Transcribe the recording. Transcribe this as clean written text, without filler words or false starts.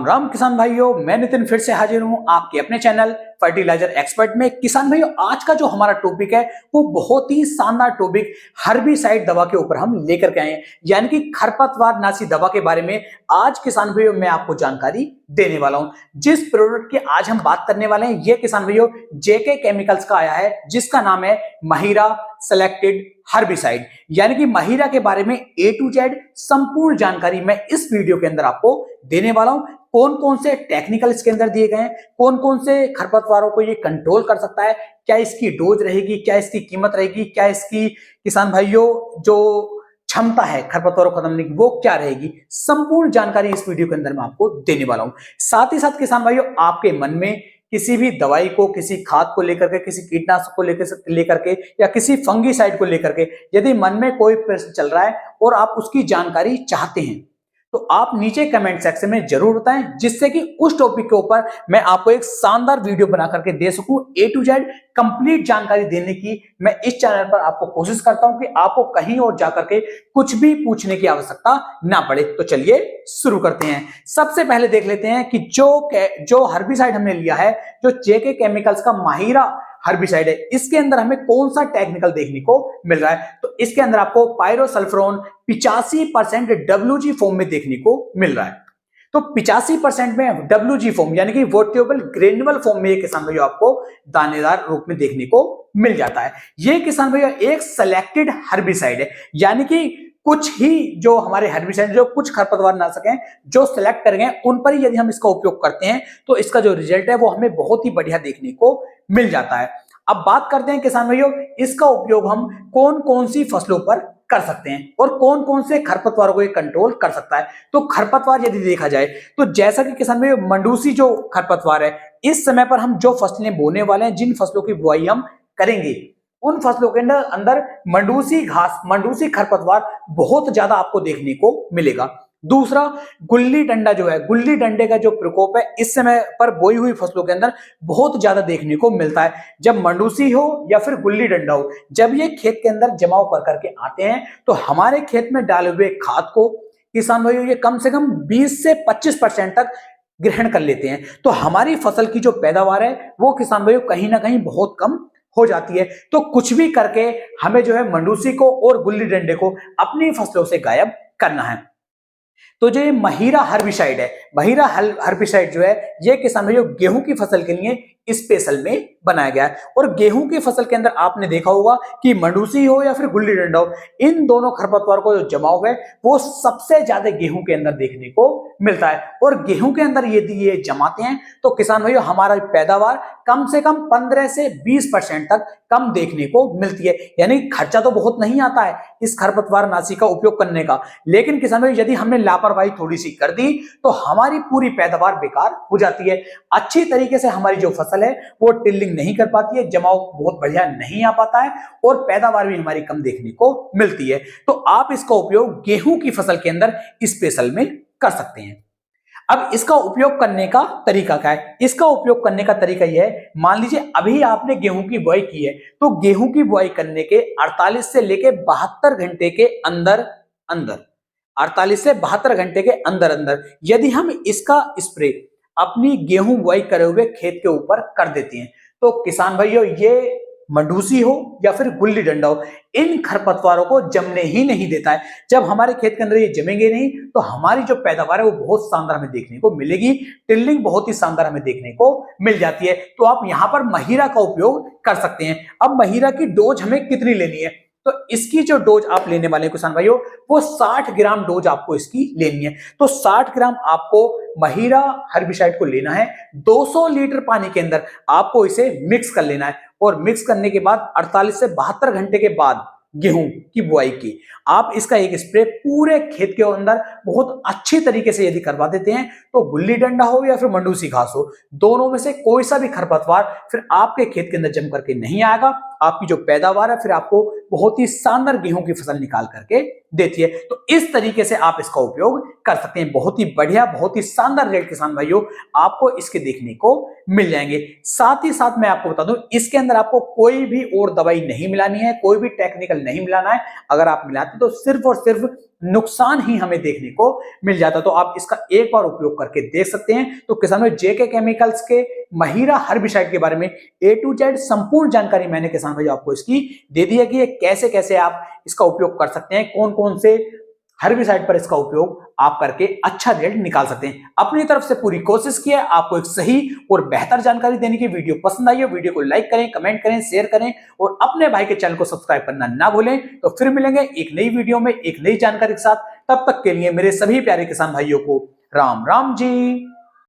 राम राम किसान भाइयों, मैं नितिन फिर से हाजिर हूं आपके अपने चैनल फर्टिलाइजर एक्सपर्ट में। किसान भाइयों, आज का जो हमारा टॉपिक है वो बहुत ही शानदार टॉपिक हर्बिसाइड दवा के ऊपर हम लेकर के आए हैं, यानी कि खरपतवार नाशी दवा के बारे में आज किसान भाइयों मैं आपको जानकारी देने वाला हूं। जिस प्रोडक्ट की आज हम बात करने वाले हैं ये किसान भाइयों जेके केमिकल्स का आया है, जिसका नाम है महिरा सेलेक्टेड हर्बिसाइड। यानी कि महिरा के बारे में ए टू जेड संपूर्ण जानकारी मैं इस वीडियो के अंदर आपको देने वाला हूं। कौन कौन से टेक्निकल इसके अंदर दिए गए हैं, कौन कौन से खरपतवारों को ये कंट्रोल कर सकता है, क्या इसकी डोज रहेगी, क्या इसकी कीमत रहेगी, क्या इसकी किसान भाइयों जो क्षमता है खरपतवारों को खत्म करने की वो क्या रहेगी, संपूर्ण जानकारी इस वीडियो के अंदर मैं आपको देने वाला हूं। साथ ही साथ किसान भाइयों, आपके मन में किसी भी दवाई को, किसी खाद को लेकर के, किसी कीटनाशक को लेकर के या किसी फंगीसाइड को लेकर के यदि मन में कोई प्रश्न चल रहा है और आप उसकी जानकारी चाहते हैं तो आप नीचे कमेंट सेक्शन में जरूर बताएं, जिससे कि उस टॉपिक के ऊपर मैं आपको एक शानदार वीडियो बना करके दे सकूं। ए टू जेड कंप्लीट जानकारी देने की मैं इस चैनल पर आपको कोशिश करता हूं कि आपको कहीं और जाकर के कुछ भी पूछने की आवश्यकता ना पड़े। तो चलिए शुरू करते हैं। सबसे पहले देख लेते हैं कि जो हर्बिसाइड हमने लिया है, जो जेके केमिकल्स का महिरा हर्बिसाइड है, इसके अंदर हमें कौन सा टेक्निकल देखने को मिल रहा है। तो इसके अंदर आपको पायरोसल्फरोन 85% WG फॉर्म में देखने को मिल रहा है। तो 85% में WG फॉर्म यानी कि वोटेबल ग्रेनुअल फॉर्म में ये किसान भैया आपको दानेदार रूप में देखने को मिल जाता है। ये किसान भैया एक सेलेक्टेड हर्बिसाइड है, यानी कि कुछ ही जो हमारे हर्बिसाइड जो कुछ खरपतवार नाशक हैं जो सिलेक्ट कर गए उन पर ही यदि हम इसका उपयोग करते हैं तो इसका जो रिजल्ट है वो हमें बहुत ही बढ़िया देखने को मिल जाता है। अब बात करते हैं किसान भाइयों, इसका उपयोग हम कौन कौन सी फसलों पर कर सकते हैं और कौन कौन से खरपतवारों को ये कंट्रोल कर सकता है। तो खरपतवार यदि देखा जाए तो जैसा कि किसान भाइयों मंडूसी जो खरपतवार है, इस समय पर हम जो फसलें बोने वाले हैं, जिन फसलों की बुआई हम करेंगे उन फसलों के अंदर मंडूसी घास, मंडूसी खरपतवार बहुत ज्यादा आपको देखने को मिलेगा। दूसरा, गुल्ली डंडा जो है, गुल्ली डंडे का जो प्रकोप है इस समय पर बोई हुई फसलों के अंदर बहुत ज्यादा देखने को मिलता है। जब मंडूसी हो या फिर गुल्ली डंडा हो, जब ये खेत के अंदर जमाव कर करके आते हैं तो हमारे खेत में डाले हुए खाद को किसान भाइयों ये कम से कम 20 से 25% तक ग्रहण कर लेते हैं। तो हमारी फसल की जो पैदावार है वो किसान भाइयों कहीं ना कहीं बहुत कम हो जाती है। तो कुछ भी करके हमें जो है मंडूसी को और गुल्ली डंडे को अपनी फसलों से गायब करना है। तो जो ये महिरा हर्बिसाइड है, महिरा हर्बिसाइड जो है ये किसान भाइयों गेहूं की फसल के लिए स्पेशल में बनाया गया है। और गेहूं की फसल के अंदर आपने देखा होगा कि मंडूसी हो या फिर गुल्ली डंडा हो, इन दोनों खरपतवार को जो जमाव है वो सबसे ज्यादा गेहूं के अंदर देखने को मिलता है। और गेहूं के अंदर यदि ये जमाते हैं तो किसान भाइयों हमारा पैदावार कम से कम 15 से 20% तक कम देखने को मिलती है। यानी खर्चा तो बहुत नहीं आता है इस खरपतवार नाशी का उपयोग करने का, लेकिन किसान भाई यदि हमने लापरवाही थोड़ी सी कर दी तो हमारी पूरी पैदावार बेकार हो जाती है। अच्छी तरीके से हमारी जो फसल है वो टिल्लिंग नहीं कर पाती है, जमाव बहुत बढ़िया नहीं आ पाता है और पैदावार भी हमारी कम देखने को मिलती है। तो आप इसका उपयोग गेहूं की फसल के अंदर स्पेशल में कर सकते हैं। अब इसका उपयोग करने का तरीका क्या है? इसका उपयोग करने का तरीका यह है, मान लीजिए अभी आपने गेहूं की बुआई की है तो गेहूं की बुआई करने के 48 से लेके 72 घंटे के अंदर 48 से 72 घंटे के अंदर यदि हम इसका स्प्रे अपनी गेहूं बुआई करे हुए खेत के ऊपर कर देते हैं तो किसान भाइयों ये मंडूसी हो या फिर गुल्ली डंडा हो, इन खरपतवारों को जमने ही नहीं देता है। जब हमारे खेत के अंदर ये जमेंगे नहीं तो हमारी जो पैदावार है वो बहुत शानदार हमें देखने को मिलेगी, टिल्लिंग बहुत ही शानदार हमें देखने को मिल जाती है। तो आप यहां पर महिरा का उपयोग कर सकते हैं। अब महिरा की डोज हमें कितनी लेनी है? तो इसकी जो डोज आप लेने वाले हैं किसान भाइयों वो 60 ग्राम डोज आपको इसकी लेनी है। तो 60 ग्राम आपको महिरा हर्बिसाइड को लेना है। 200 लीटर पानी के अंदर आपको इसे मिक्स कर लेना है और मिक्स करने के बाद 48 से 72 घंटे के बाद गेहूं की बुआई की आप इसका एक स्प्रे पूरे खेत के अंदर बहुत अच्छी तरीके से यदि करवा देते हैं तो गुल्ली डंडा हो या फिर मंडूसी घास हो, दोनों में से कोई सा भी खरपतवार फिर आपके खेत के अंदर जम करके नहीं आएगा। आपकी जो पैदावार है फिर आपको बहुत ही शानदार गेहूं की फसल निकाल करके देती है। तो इस तरीके से आप इसका उपयोग कर सकते हैं। बहुत ही बढ़िया, बहुत ही शानदार रिजल्ट किसान भाइयों आपको इसके देखने को मिल जाएंगे। साथ ही साथ मैं आपको बता दूं इसके अंदर आपको कोई भी और दवाई नहीं मिलानी है, कोई भी टेक्निकल नहीं मिलाना है। अगर आप मिलाते तो सिर्फ और सिर्फ नुकसान ही हमें देखने को मिल जाता। तो आप इसका एक बार उपयोग करके देख सकते हैं। तो किसानों, जेके केमिकल्स के महिरा हर्बिसाइड के बारे में A to Z संपूर्ण जानकारी मैंने किसान भाई आपको इसकी दे दी है कि ये कैसे कैसे आप इसका उपयोग कर सकते हैं, कौन कौन से हर्बिसाइड पर इसका उपयोग आप करके अच्छा रिजल्ट निकाल सकते हैं। अपनी तरफ से पूरी कोशिश की है आपको एक सही और बेहतर जानकारी देने की। वीडियो पसंद आई है, वीडियो को लाइक करें, कमेंट करें, शेयर करें और अपने भाई के चैनल को सब्सक्राइब करना ना भूलें। तो फिर मिलेंगे एक नई वीडियो में एक नई जानकारी के साथ। तब तक के लिए मेरे सभी प्यारे किसान भाइयों को राम राम जी।